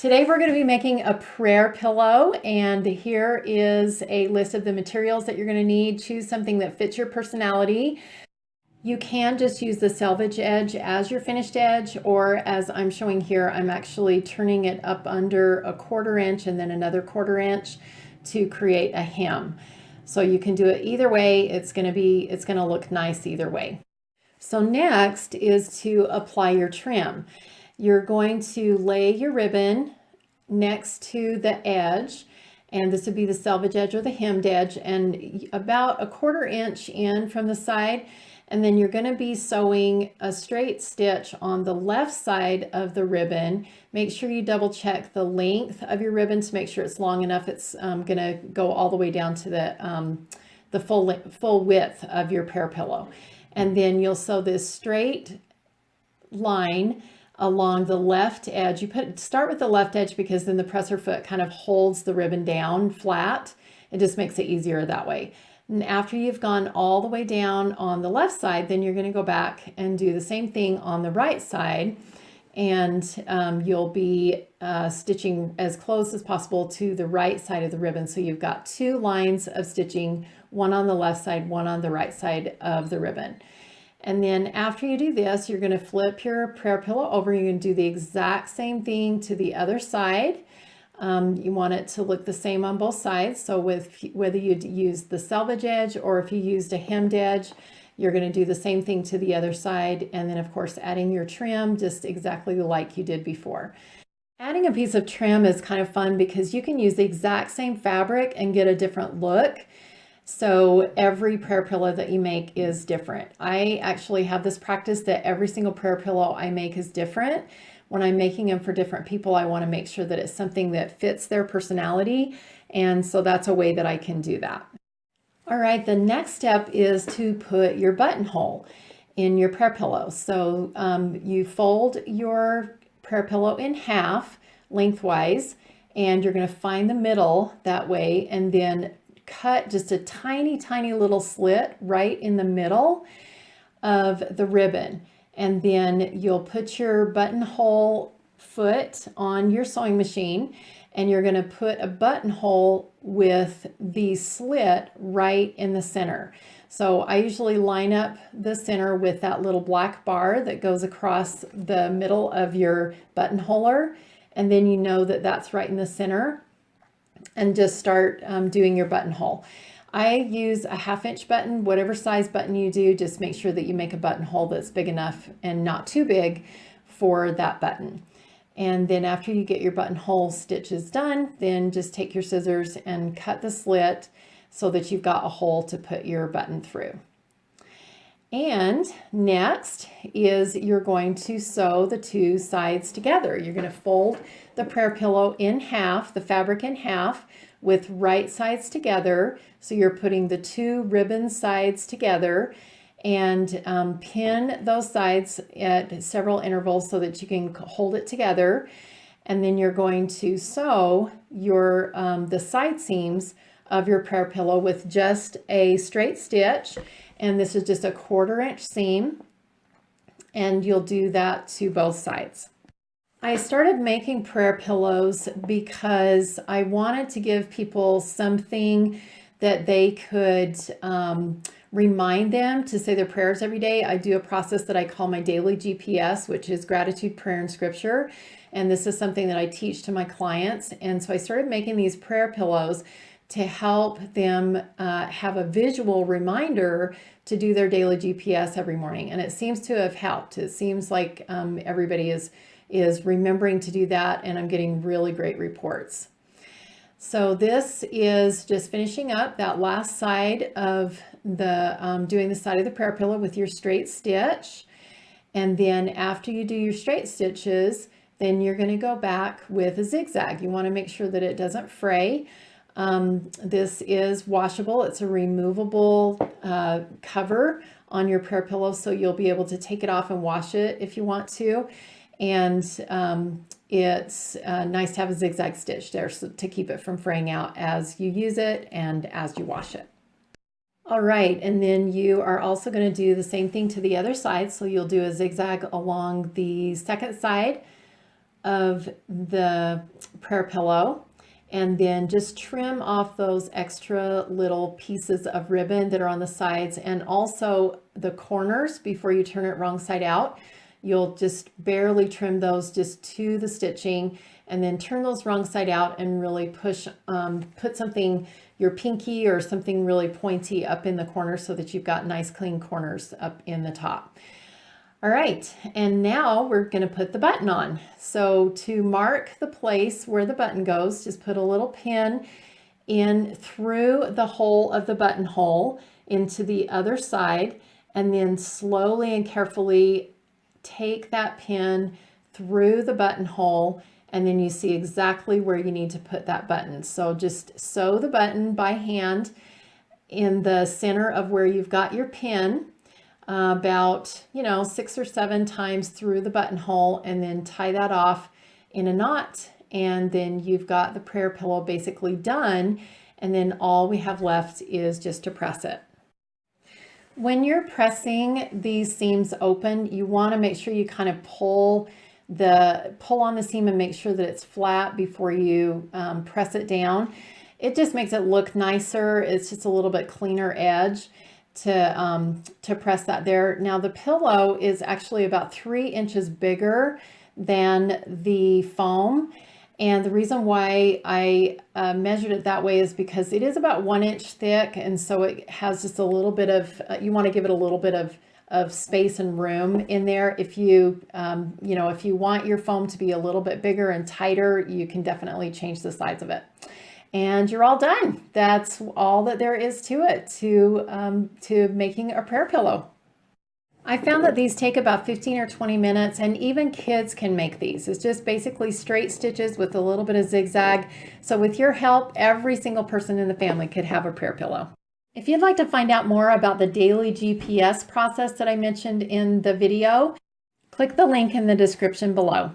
Today we're going to be making a prayer pillow, and here is a list of the materials that you're going to need. Choose something that fits your personality. You can just use the selvage edge as your finished edge, or as I'm showing here, I'm actually turning it up under a 1/4 inch and then another 1/4 inch to create a hem. So you can do it either way. It's going to look nice either way. So next is to apply your trim. You're going to lay your ribbon next to the edge, and this would be the selvage edge or the hemmed edge, and about a 1/4 inch in from the side. And then you're going to be sewing a straight stitch on the left side of the ribbon. Make sure you double check the length of your ribbon to make sure it's long enough. It's going to go all the way down to the full width of your prayer pillow. And then you'll sew this straight line along the left edge. Start with the left edge because then the presser foot kind of holds the ribbon down flat. It just makes it easier that way. And after you've gone all the way down on the left side, then you're going to go back and do the same thing on the right side. And you'll be stitching as close as possible to the right side of the ribbon. So you've got 2 lines of stitching, one on the left side, one on the right side of the ribbon. And then after you do this, you're going to flip your prayer pillow over. You're going to do the exact same thing to the other side. You want it to look the same on both sides. So whether you use the selvage edge or if you used a hemmed edge, you're going to do the same thing to the other side. And then of course, adding your trim just exactly like you did before. Adding a piece of trim is kind of fun because you can use the exact same fabric and get a different look. So every prayer pillow that you make is different. I actually have this practice that every single prayer pillow I make is different. When I'm making them for different people, I want to make sure that it's something that fits their personality. And so that's a way that I can do that. All right, the next step is to put your buttonhole in your prayer pillow. So you fold your prayer pillow in half lengthwise, and you're going to find the middle that way, and then cut just a tiny, tiny little slit right in the middle of the ribbon. And then you'll put your buttonhole foot on your sewing machine, and you're going to put a buttonhole with the slit right in the center. So I usually line up the center with that little black bar that goes across the middle of your buttonholer, and then you know that that's right in the center, and just start doing your buttonhole. I use a 1/2 inch button. Whatever size button you do, just make sure that you make a buttonhole that's big enough and not too big for that button. And then after you get your buttonhole stitches done, then just take your scissors and cut the slit so that you've got a hole to put your button through. And next is you're going to sew the 2 sides together. You're going to fold the prayer pillow in half, the fabric in half, with right sides together. So you're putting the 2 ribbon sides together, and pin those sides at several intervals so that you can hold it together. And then you're going to sew your the side seams of your prayer pillow with just a straight stitch. And this is just a 1/4 inch seam, and you'll do that to both sides. I started making prayer pillows because I wanted to give people something that they could remind them to say their prayers every day. I do a process that I call my daily GPS, which is gratitude, prayer, and scripture. And this is something that I teach to my clients. And so I started making these prayer pillows to help them have a visual reminder to do their daily GPS every morning. And it seems to have helped. It seems like everybody is remembering to do that, and I'm getting really great reports. So this is just finishing up that last side of the, doing the side of the prayer pillow with your straight stitch. And then after you do your straight stitches, then you're going to go back with a zigzag. You want to make sure that it doesn't fray. This is washable. It's a removable cover on your prayer pillow, so you'll be able to take it off and wash it if you want to. And it's nice to have a zigzag stitch there to keep it from fraying out as you use it and as you wash it. All right, and then you are also going to do the same thing to the other side. So you'll do a zigzag along the second side of the prayer pillow, and then just trim off those extra little pieces of ribbon that are on the sides and also the corners before you turn it wrong side out. You'll just barely trim those just to the stitching, and then turn those wrong side out and really push, put something, your pinky or something really pointy up in the corner so that you've got nice clean corners up in the top. All right, and now we're going to put the button on. So to mark the place where the button goes, just put a little pin in through the hole of the buttonhole into the other side, and then slowly and carefully take that pin through the buttonhole, and then you see exactly where you need to put that button. So just sew the button by hand in the center of where you've got your pin, about 6 or 7 times through the buttonhole, and then tie that off in a knot, and then you've got the prayer pillow basically done, and then all we have left is just to press it. When you're pressing these seams open, you want to make sure you kind of pull on the seam and make sure that it's flat before you press it down. It just makes it look nicer. It's just a little bit cleaner edge to press that there. Now the pillow is actually about 3 inches bigger than the foam. And the reason why I measured it that way is because it is about 1 inch thick. And so it has just a little bit of, you want to give it a little bit of space and room in there. If you, if you want your foam to be a little bit bigger and tighter, you can definitely change the size of it. And you're all done. That's all that there is to it, to making a prayer pillow. I found that these take about 15 or 20 minutes, and even kids can make these. It's just basically straight stitches with a little bit of zigzag. So with your help, every single person in the family could have a prayer pillow. If you'd like to find out more about the daily GPS process that I mentioned in the video, click the link in the description below.